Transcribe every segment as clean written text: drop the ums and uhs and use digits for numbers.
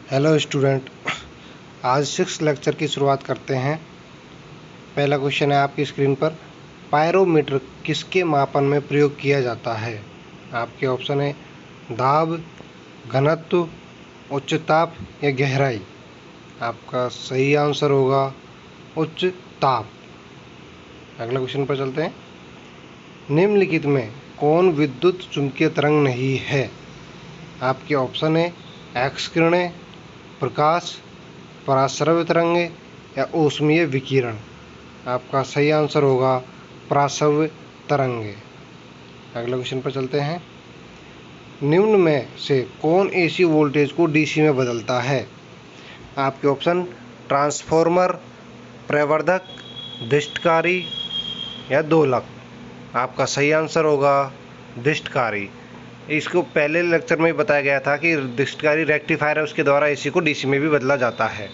Hello student, आज 6 lecture की शुरुआत करते हैं। पहला क्वेश्चन है आपकी स्क्रीन पर। पायरोमीटर किसके मापन में प्रयोग किया जाता है? आपके ऑप्शन है दाब, घनत्व, उच्च ताप या गहराई। आपका सही आंसर होगा उच्च ताप। अगला क्वेश्चन पर चलते हैं। निम्नलिखित में कौन विद्युत चुंबकीय तरंग नहीं है? आपके ऑप्शन है एक्स किरणें, प्रकाश, पराश्रव्य तरंगे या ऊष्मीय विकिरण। आपका सही आंसर होगा पराश्रव्य तरंगे। अगले क्वेश्चन पर चलते हैं। निम्न में से कौन एसी वोल्टेज को डीसी में बदलता है? आपके ऑप्शन ट्रांसफॉर्मर, प्रवर्धक, दिष्टकारी या दोलक। आपका सही आंसर होगा दिष्टकारी। इसको पहले लेक्चर में बताया गया था कि दिष्टकारी रेक्टिफायर है, उसके द्वारा एसी को डीसी में भी बदला जाता है।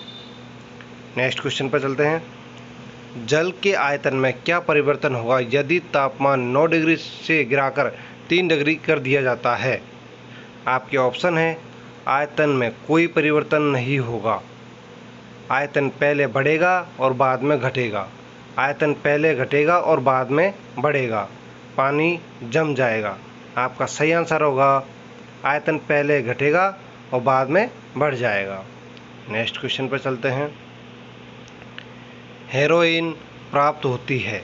नेक्स्ट क्वेश्चन पर चलते हैं। जल के आयतन में क्या परिवर्तन होगा यदि तापमान 9 डिग्री से गिराकर 3 डिग्री कर दिया जाता है? आपके ऑप्शन है आयतन में कोई परिवर्तन नहीं होगा, आयतन पहले बढ़ेगा और बाद में घटेगा, आयतन पहले घटेगा और बाद में बढ़ेगा, पानी जम जाएगा। आपका सही आंसर होगा आयतन पहले घटेगा और बाद में बढ़ जाएगा। नेक्स्ट क्वेश्चन पर चलते हैं। हेरोइन प्राप्त होती है,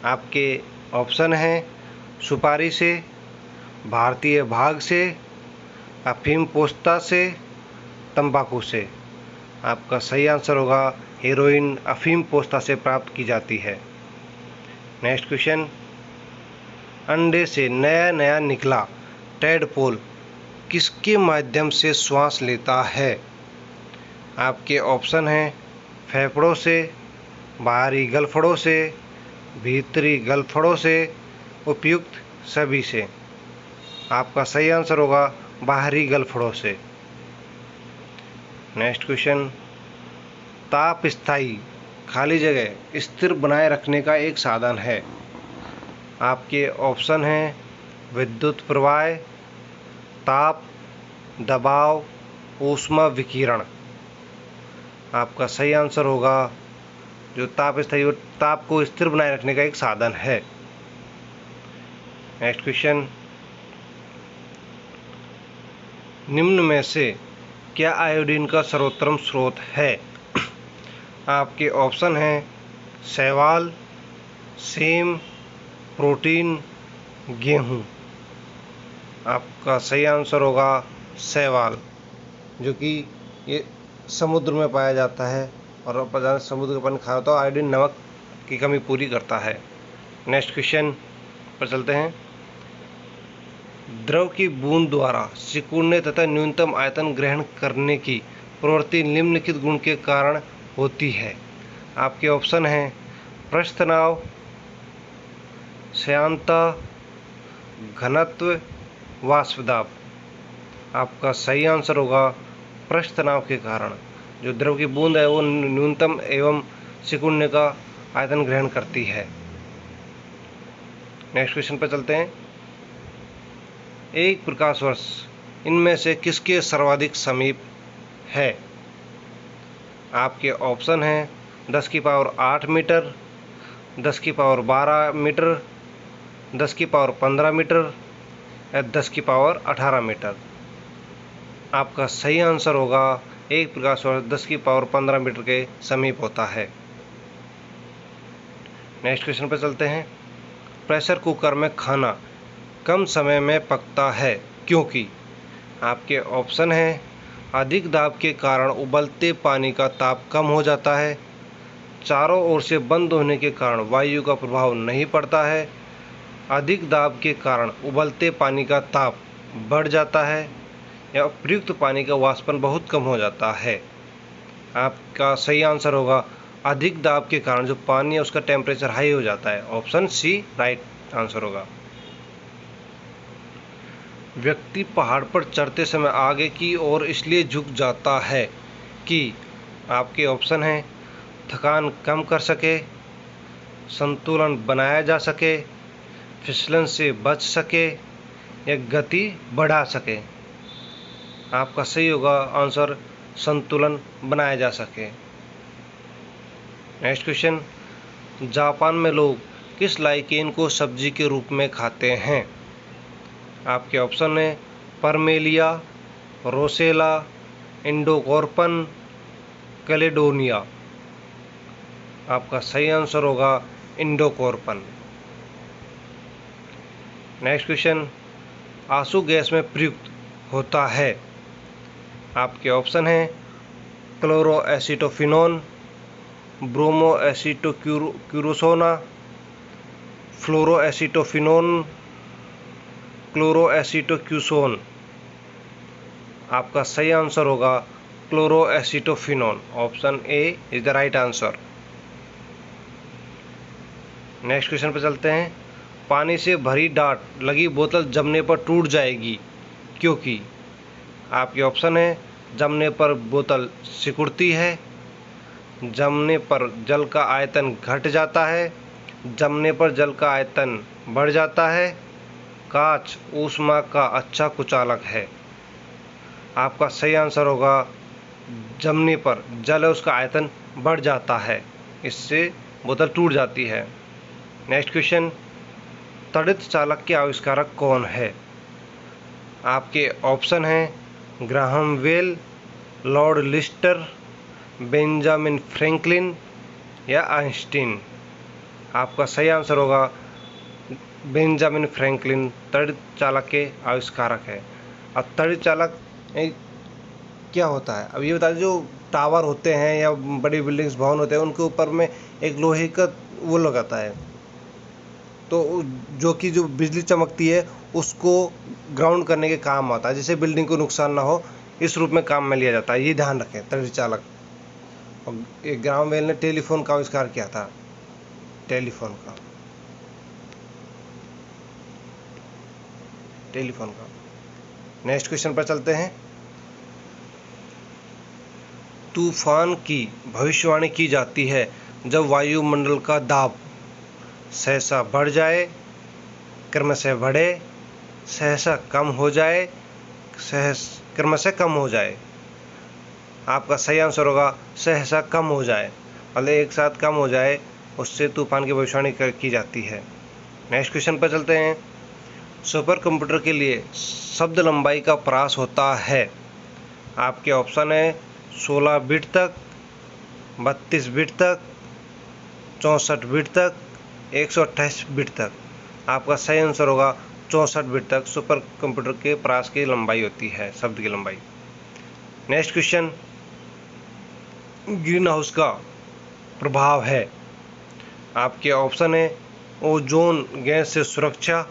आपके ऑप्शन हैं सुपारी से, भारतीय भाग से, अफीम पोस्ता से, तंबाकू से। आपका सही आंसर होगा हेरोइन अफीम पोस्ता से प्राप्त की जाती है। Next question. अंडे से नया नया निकला टैडपोल किसके माध्यम से श्वास लेता है? आपके ऑप्शन हैं फेफड़ों से, बाहरी गलफड़ों से, भीतरी गलफड़ों से, उपयुक्त सभी से। आपका सही आंसर होगा बाहरी गलफड़ों से। Next question. ताप स्थायी खाली जगह स्थिर बनाए रखने का एक साधन है। आपके ऑप्शन हैं विद्युत प्रवाह, ताप, दबाव, ऊष्मा विकिरण। आपका सही आंसर होगा जो ताप स्थायी ताप को स्थिर बनाए रखने का एक साधन है। Next question. निम्न में से क्या आयोडीन का सर्वोत्तम स्रोत है? आपके ऑप्शन हैं शैवाल, सेम, प्रोटीन, गेहूँ। आपका सही आंसर होगा शैवाल, जो कि ये समुद्र में पाया जाता है और आप समुद्र का पानी खाया तो आयोडीन नमक की कमी पूरी करता है। नेक्स्ट क्वेश्चन पर चलते हैं। द्रव की बूंद द्वारा सिकुड़ने तथा न्यूनतम आयतन ग्रहण करने की प्रवृत्ति निम्नलिखित गुण के कारण होती है। आपके ऑप्शन हैं पृष्ठ तनाव, श्यानता, घनत्व, वाष्प दाब। आपका सही आंसर होगा पृष्ठ तनाव के कारण। जो द्रव की बूंद है वो न्यूनतम एवं सिकुड़ने का आयतन ग्रहण करती है। नेक्स्ट क्वेश्चन पर चलते हैं। एक प्रकाश वर्ष इनमें से किसके सर्वाधिक समीप है? आपके ऑप्शन हैं 10 की पावर 8 मीटर, 10 की पावर 12 मीटर, 10 की पावर 15 मीटर या 10 की पावर 18 मीटर। आपका सही आंसर होगा एक प्रकाश वर्ष 10 की पावर 15 मीटर के समीप होता है। नेक्स्ट क्वेश्चन पर चलते हैं। प्रेशर कुकर में खाना कम समय में पकता है क्योंकि? आपके ऑप्शन हैं अधिक दाब के कारण उबलते पानी का ताप कम हो जाता है, चारों ओर से बंद होने के कारण वायु का प्रभाव नहीं पड़ता है, अधिक दाब के कारण उबलते पानी का ताप बढ़ जाता है या प्रयुक्त पानी का वाष्पन बहुत कम हो जाता है। आपका सही आंसर होगा अधिक दाब के कारण जो पानी है उसका टेम्परेचर हाई हो जाता है। ऑप्शन सी राइट आंसर होगा। व्यक्ति पहाड़ पर चढ़ते समय आगे की ओर इसलिए झुक जाता है कि? आपके ऑप्शन हैं थकान कम कर सके, संतुलन बनाया जा सके, फिसलन से बच सके या गति बढ़ा सके। आपका सही होगा आंसर संतुलन बनाया जा सके। नेक्स्ट क्वेश्चन, जापान में लोग किस लाइकेन को सब्जी के रूप में खाते हैं? आपके ऑप्शन है परमेलिया, रोसेला, इंडोकॉर्पन, कैलेडोनिया। आपका सही आंसर होगा इंडोकॉर्पन। नेक्स्ट क्वेश्चन, आंसू गैस में प्रयुक्त होता है? आपके ऑप्शन हैं क्लोरोएसिटोफिनोन, ब्रोमोएसिटोक्यूरोसोना, फ्लोरोएसिटोफिनोन, क्लोरोएसिटोक्यूसोन। आपका सही आंसर होगा chloroacetophenone. Option A is the right answer. Next question पर चलते हैं, पानी से भरी डाट लगी बोतल जमने पर टूट जाएगी क्योंकि? आपके ऑप्शन है जमने पर बोतल सिकुड़ती है, जमने पर जल का आयतन घट जाता है, जमने पर जल का आयतन बढ़ जाता है, कांच ऊष्मा का अच्छा कुचालक है। आपका सही आंसर होगा जमने पर जल है उसका आयतन बढ़ जाता है, इससे बोतल टूट जाती है। नेक्स्ट क्वेश्चन, तड़ित चालक के आविष्कारक कौन है? आपके ऑप्शन हैं Graham Bell, lord Lister, Benjamin Franklin या आइंस्टीन। आपका सही आंसर होगा बेंजामिन फ्रैंकलिन तड़ित चालक के आविष्कारक है। अब तड़ित चालक क्या होता है? अब ये बता दें, जो टावर होते हैं या बड़ी बिल्डिंग्स भवन होते हैं उनके ऊपर में एक लोहे का वो लगाता है, तो जो कि जो बिजली चमकती है उसको ग्राउंड करने के काम आता है, जिससे बिल्डिंग को नुकसान ना हो, इस रूप में काम में लिया जाता है। ये ध्यान रखें तड़ित चालक। और एक ग्राहम बेल ने टेलीफोन का आविष्कार किया था, टेलीफोन का। नेक्स्ट क्वेश्चन पर चलते हैं, तूफान की भविष्यवाणी की जाती है जब वायुमंडल का दाब सहसा बढ़ जाए, क्रमशः बढ़े, सहसा कम हो जाए, क्रमशः कम हो जाए। आपका सही आंसर होगा सहसा कम हो जाए, मतलब एक साथ कम हो जाए, उससे तूफान की भविष्यवाणी की जाती है। नेक्स्ट क्वेश्चन पर चलते हैं, सुपर कंप्यूटर के लिए शब्द लंबाई का प्रयास होता है? आपके ऑप्शन है 16 बिट तक, 32 बिट तक, 64 बिट तक, 128 बिट तक। आपका सही आंसर होगा 64 बिट तक सुपर कंप्यूटर के प्रयास की लंबाई होती है, शब्द की लंबाई। नेक्स्ट क्वेश्चन, ग्रीन हाउस का प्रभाव है? आपके ऑप्शन है ओजोन गैस से सुरक्षा,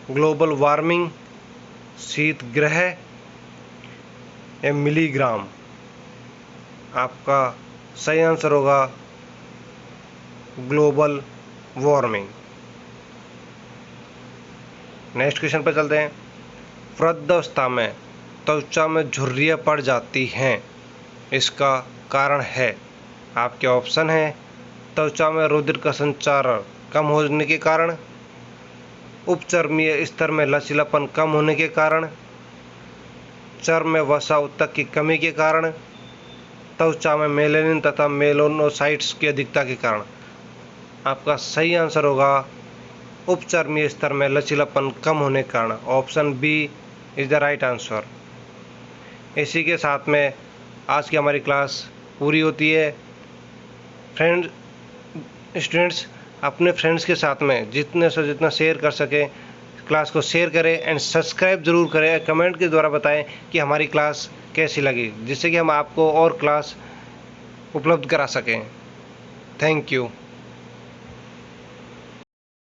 ग्लोबल वार्मिंग, शीत ग्रह या मिलीग्राम। आपका सही आंसर होगा ग्लोबल वार्मिंग। नेक्स्ट क्वेश्चन पर चलते हैं, वृद्धावस्था में त्वचा में झुर्रियाँ पड़ जाती हैं, इसका कारण है? आपके ऑप्शन है त्वचा में रुधिर का संचार कम होने के कारण, उपचर्मीय स्तर में लचीलापन कम होने के कारण, चर्म में वसा ऊतक की कमी के कारण, त्वचा में मेलेनिन तथा मेलानोसाइट्स की अधिकता के कारण। आपका सही आंसर होगा उपचर्मीय स्तर में लचीलापन कम होने के कारण। Option B is the right answer. इसी के साथ में आज की हमारी क्लास पूरी होती है। स्टूडेंट्स अपने फ्रेंड्स के साथ में जितने से जितना शेयर कर सकें क्लास को शेयर करें एंड सब्सक्राइब ज़रूर करें। कमेंट के द्वारा बताएं कि हमारी क्लास कैसी लगी, जिससे कि हम आपको और क्लास उपलब्ध करा सकें। Thank you.